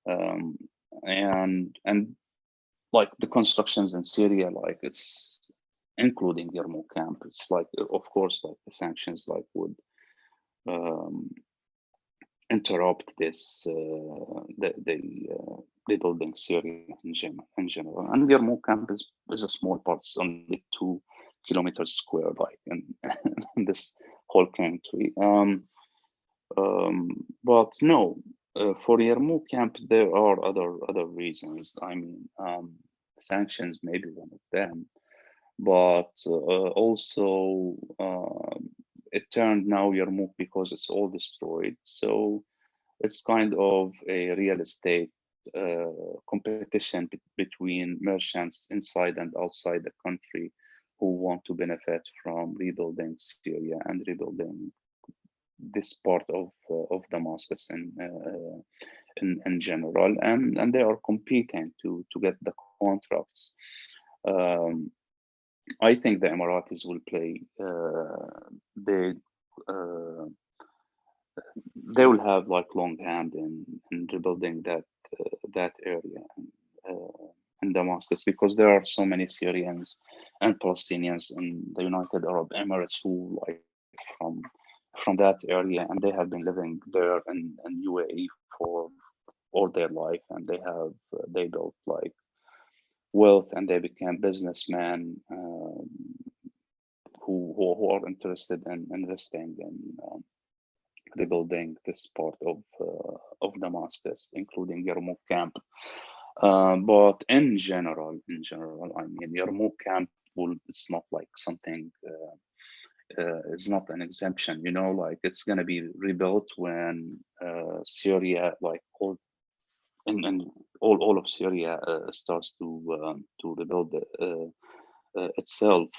um, and like the constructions in Syria, like it's including Yarmouk camp. It's like, of course, like the sanctions like would um, interrupt this the rebuilding Syria in general. And Yarmouk camp is a small part. It's only 2 kilometers square, like in this whole country. But no, for Yarmouk camp, there are other reasons. I mean, sanctions may be one of them, but also it turned now Yarmouk because it's all destroyed. So it's kind of a real estate competition between merchants inside and outside the country who want to benefit from rebuilding Syria and rebuilding this part of Damascus in general, and they are competing to get the contracts. I think the Emiratis will play big. They will have like long hand in rebuilding that area in Damascus, because there are so many Syrians and Palestinians in the United Arab Emirates who like from that area, and they have been living there in UAE for all their life, and they built like wealth, and they became businessmen who are interested in investing in rebuilding this part of Damascus, including Yarmouk camp. But in general, I mean, Yarmouk camp it's not like something. It's not an exemption, you know, like it's going to be rebuilt when Syria, like and all of Syria starts to rebuild itself.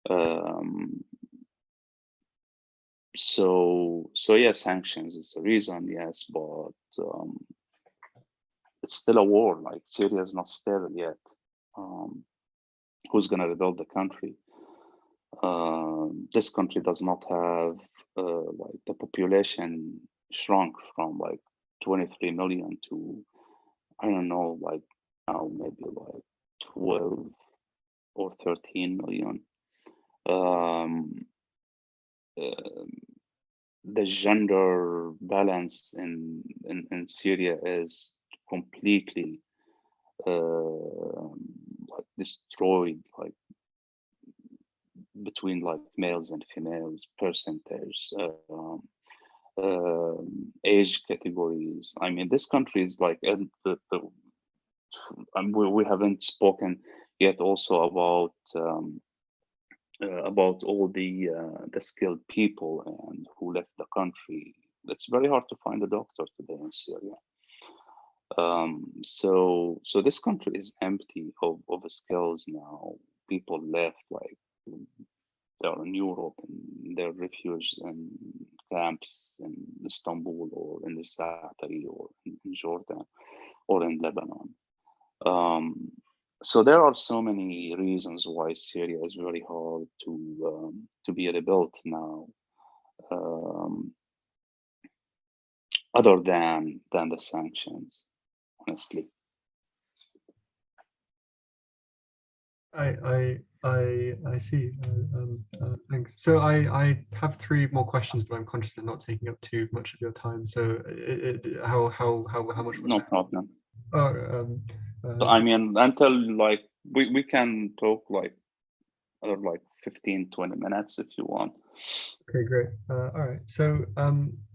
Um, so yeah, sanctions is the reason, yes, but it's still a war. Like Syria is not stable yet. Who's going to rebuild the country? This country does not have like the population shrunk from like 23 million to, I don't know, like now maybe like 12 or 13 million. The gender balance in Syria is completely like destroyed, like between like males and females, percentage, age categories. I mean, this country is like we haven't spoken yet also about all the skilled people and who left the country. It's very hard to find a doctor today in Syria. So this country is empty of skills now. People left, like they're in Europe and they're refugees in camps in Istanbul or in the Zaatari or in Jordan or in Lebanon. So there are so many reasons why Syria is very hard to be rebuilt now, other than the sanctions, honestly. I see. Thanks. So I have three more questions, but I'm conscious of not taking up too much of your time. So how much would No that? problem. Oh, So, I mean, until like we can talk like other like 15-20 minutes if you want. okay, great. All right. So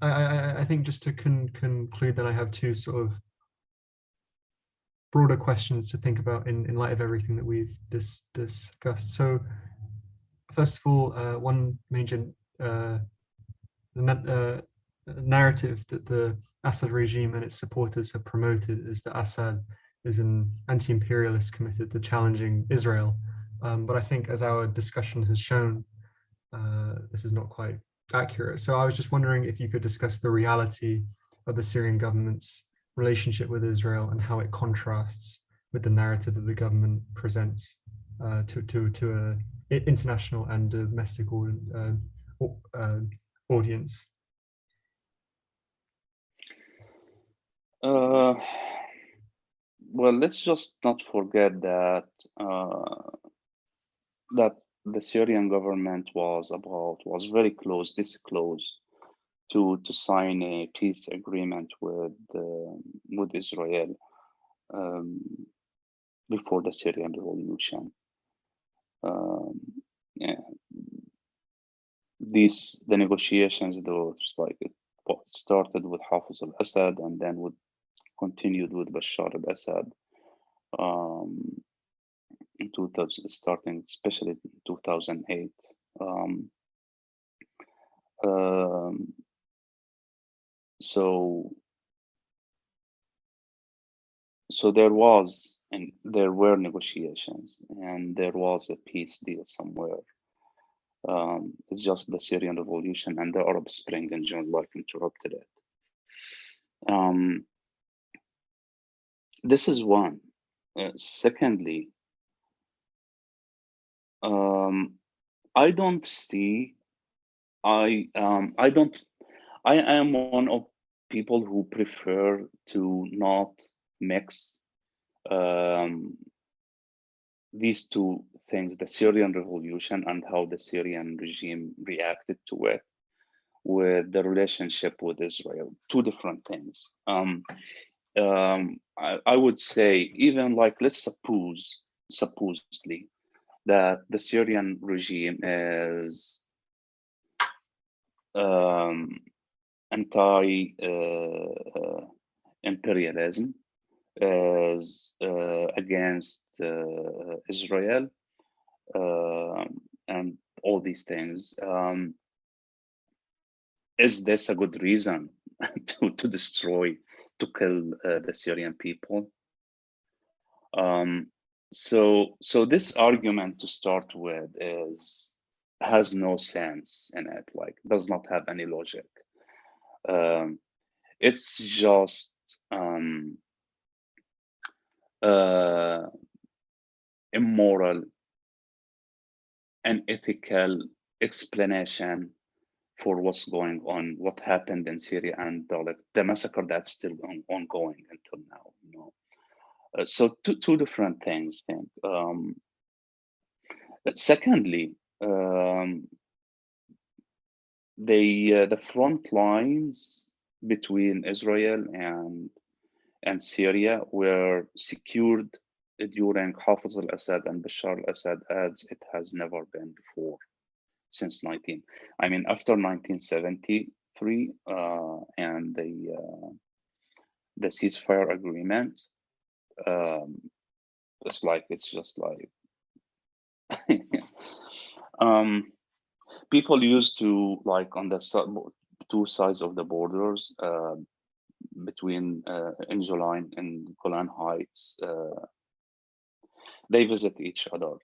I think just to conclude, that I have two sort of broader questions to think about in light of everything that we've discussed. So, first of all, one major narrative that the Assad regime and its supporters have promoted is that Assad is an anti-imperialist committed to challenging Israel. But I think, as our discussion has shown, this is not quite accurate. So I was just wondering if you could discuss the reality of the Syrian government's relationship with Israel and how it contrasts with the narrative that the government presents to a international and domestic audience. Well, let's just not forget that that the Syrian government was very close, this close to sign a peace agreement with Israel before the Syrian revolution. Yeah. The negotiations, those like it started with Hafiz al Assad and then continued with Bashar al Assad. In 2000, starting especially in 2008. So there were negotiations and there was a peace deal somewhere. It's just the Syrian revolution and the Arab Spring in general like interrupted it. This is one. Secondly, I don't see. I am one of people who prefer to not mix these two things: the Syrian revolution and how the Syrian regime reacted to it, with the relationship with Israel. Two different things. I would say, even like, let's supposedly that the Syrian regime is anti-imperialism, is against Israel, and all these things. Is this a good reason to destroy, to kill the Syrian people? So this argument, to start with, has no sense in it, like does not have any logic. It's just immoral and ethical explanation for what's going on, what happened in Syria, and the massacre that's still ongoing until now. So two different things. I think. Secondly, the front lines between Israel and Syria were secured during Hafiz al Assad and Bashar al Assad as it has never been before since after 1973 and the ceasefire agreement. It's just like people used to, like, on the two sides of the borders between Enjoline and Golan Heights, they visit each other,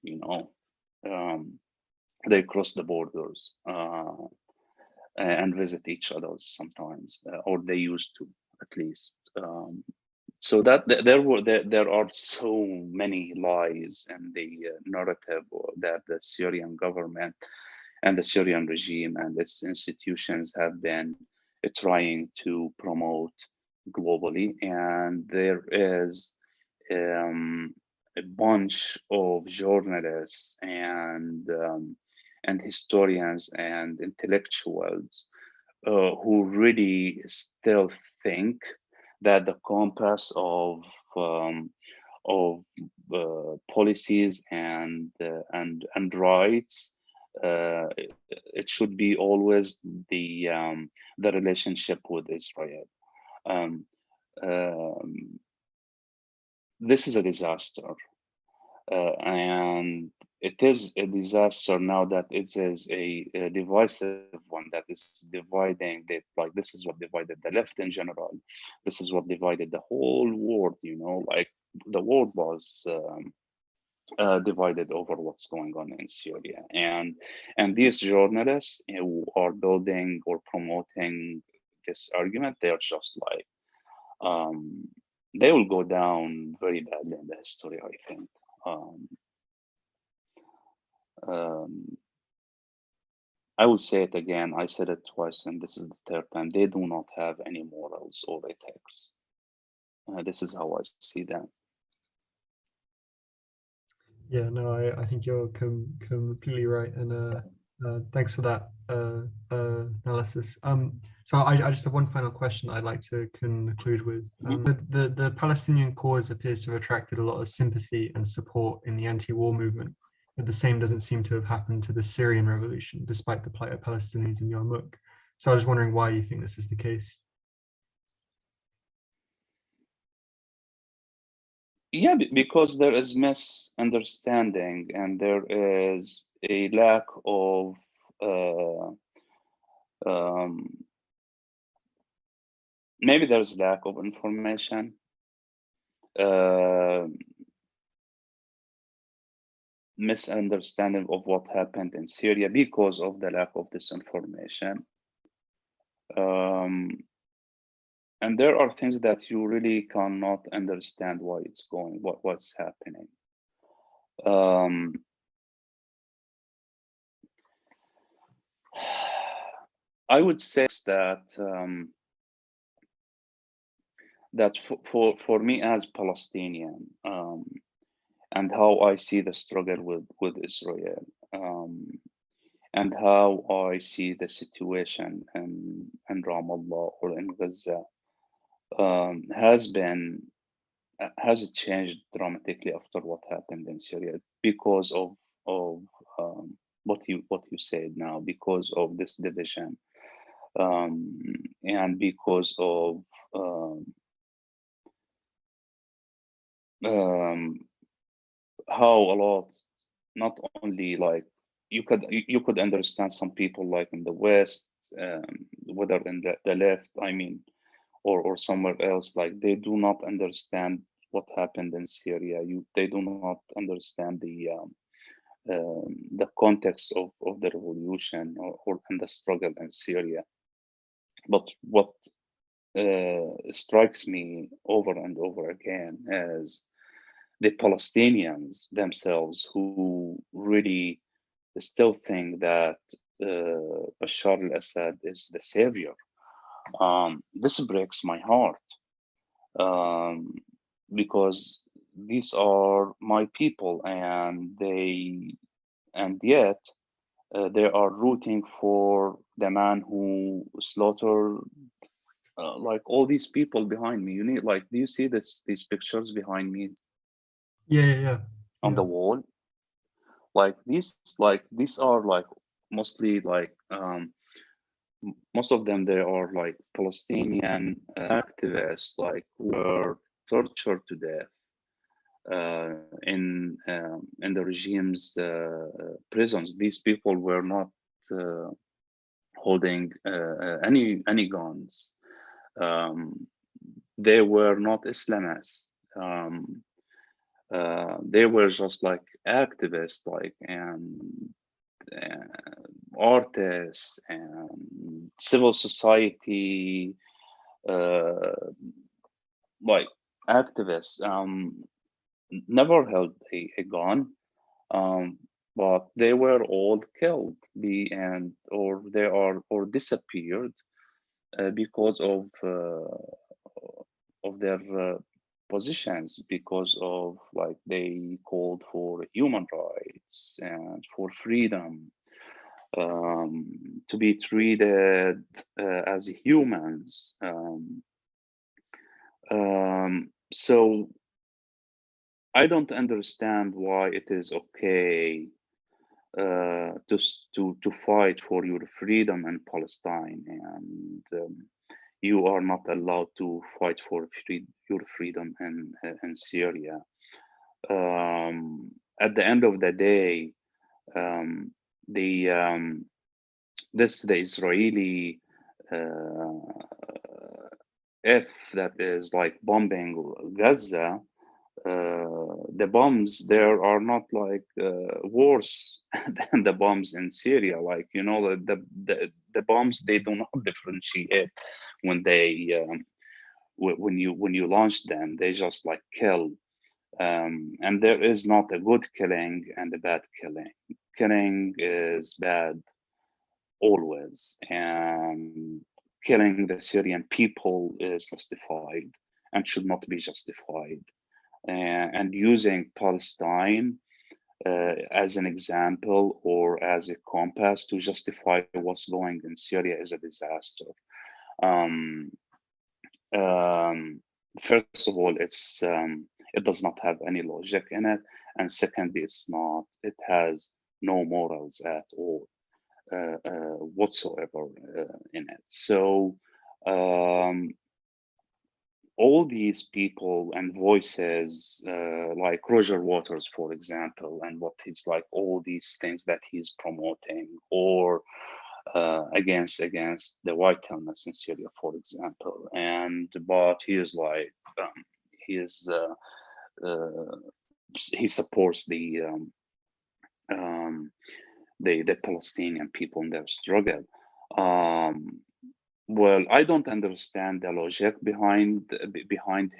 they cross the borders and visit each other sometimes, or they used to, at least. So that there are so many lies in the narrative that the Syrian government and the Syrian regime and its institutions have been trying to promote globally. And there is a bunch of journalists and historians and intellectuals who really still think that the compass of policies and rights, it should be always the relationship with Israel. this is a disaster, and it is a disaster now that it is a divisive one that is dividing the, like, this is what divided the left in general. This is what divided the whole world, you know, like the world was divided over what's going on in Syria. And these journalists who are building or promoting this argument, they are just like, um, they will go down very badly in the history, I think. Um, um, I will say it again. I said it twice, and this is the third time. They do not have any morals or ethics. This is how I see that. Yeah, no, I think you're completely right, and thanks for that analysis. So I just have one final question I'd like to conclude with. The Palestinian cause appears to have attracted a lot of sympathy and support in the anti-war movement, but the same doesn't seem to have happened to the Syrian revolution, despite the plight of Palestinians in Yarmouk. So I was wondering why you think this is the case. Yeah, because there is misunderstanding and there is a lack of um, maybe there's lack of information, uh, misunderstanding of what happened in Syria because of the lack of this information. Um, and there are things that you really cannot understand why it's going, what's happening. I would say that that for me as Palestinian, and how I see the struggle with Israel, and how I see the situation in Ramallah or in Gaza, has changed dramatically after what happened in Syria because of what you said now, because of this division, and because of um, how a lot, not only like you could understand some people like in the West, whether in the left, I mean, or somewhere else, like they do not understand what happened in Syria. They do not understand the context of the revolution or and the struggle in Syria. But what strikes me over and over again is the Palestinians themselves, who really still think that Bashar al Assad is the savior. This breaks my heart, um, because these are my people, and yet they are rooting for the man who slaughtered like all these people behind me. You need, like, do you see these pictures behind me Yeah. on the wall? Like these are like mostly like most of them, they are like Palestinian activists, like were tortured to death in the regime's prisons. These people were not uh, holding any guns. Um, they were not Islamists. They were just like activists, like, and artists and civil society, uh, like activists. Never held a gun, um, but they were all killed, or they are or disappeared because of their positions, because of, like, they called for human rights and for freedom, to be treated as humans. So I don't understand why it is okay to fight for your freedom in Palestine, and you are not allowed to fight for your freedom in Syria. At the end of the day, um, the the Israeli uh, if that is like bombing Gaza, the bombs there are not like worse than the bombs in Syria. Like the bombs, they do not differentiate when when you launch them. They just like kill, and there is not a good killing and a bad killing. Killing is bad always, and killing the Syrian people is justified and should not be justified. And using Palestine as an example or as a compass to justify what's going in Syria is a disaster. Um, um, First of all, it does not have any logic in it, and secondly, it has no morals at all whatsoever in it. So um, all these people and voices, like Roger Waters, for example, and what he's like, all these things that he's promoting, or against the white helmets in Syria, for example, but he is like he is he supports um, the Palestinian people in their struggle. Um, well, I don't understand the logic behind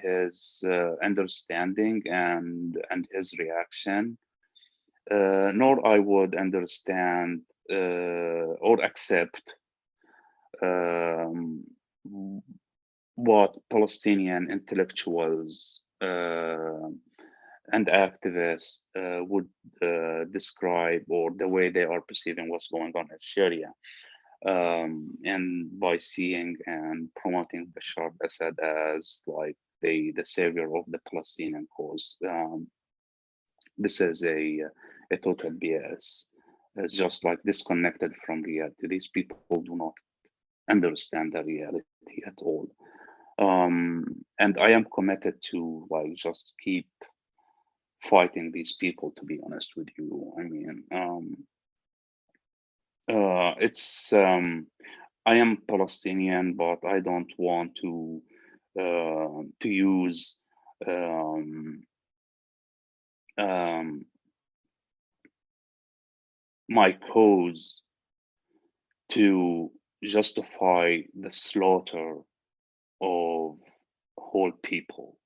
his understanding and his reaction, nor I would understand or accept um, what Palestinian intellectuals and activists would describe, or the way they are perceiving what's going on in Syria. And by seeing and promoting Bashar al Assad as like the savior of the Palestinian cause. This is a total BS. It's just like disconnected from reality. These people do not understand the reality at all. And I am committed to like just keep fighting these people, to be honest with you. I mean, it's I am Palestinian, but I don't want to use um, um, my cause to justify the slaughter of whole people,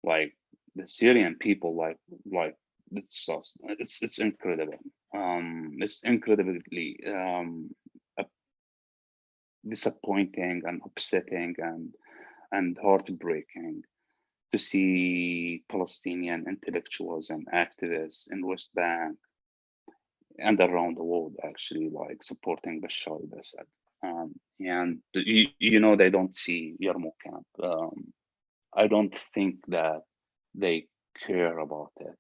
like the Syrian people. Like it's incredible. It's incredibly disappointing and upsetting and heartbreaking to see Palestinian intellectuals and activists in West Bank and around the world actually like supporting Bashar al-Assad. And they don't see Yarmouk camp. I don't think that they care about it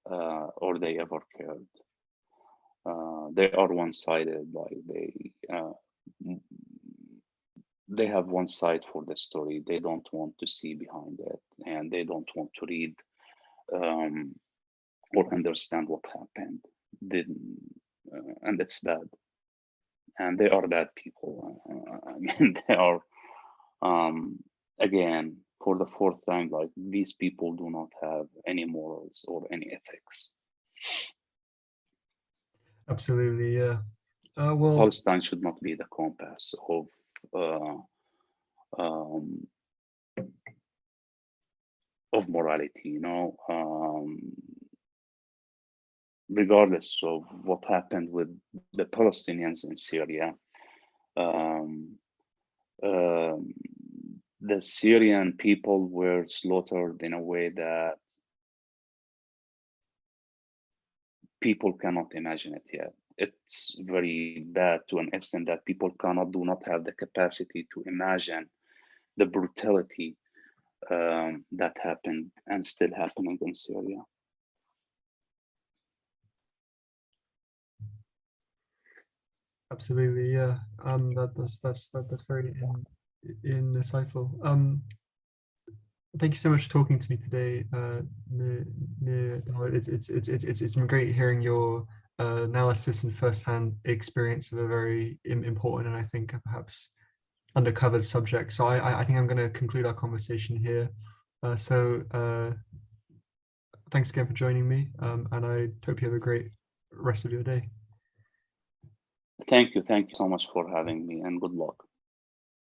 or they ever cared. They are one-sided. Like they have one side for the story. They don't want to see behind it, and they don't want to read um, or understand what happened. And it's bad. And they are bad people. I mean, they are again, for the fourth time, like these people do not have any morals or any ethics. Absolutely, yeah. Well, Palestine should not be the compass uh, um, of morality. Regardless of what happened with the Palestinians in Syria, um, um, the Syrian people were slaughtered in a way that people cannot imagine it yet. It's very bad to an extent that people do not have the capacity to imagine the brutality that happened and still happening in Syria. Absolutely, yeah. That's very insightful. Thank you so much for talking to me today. It's been great hearing your analysis and firsthand experience of a very important and I think perhaps undercovered subject. So I think I'm going to conclude our conversation here. Thanks again for joining me, and I hope you have a great rest of your day. Thank you so much for having me, and good luck.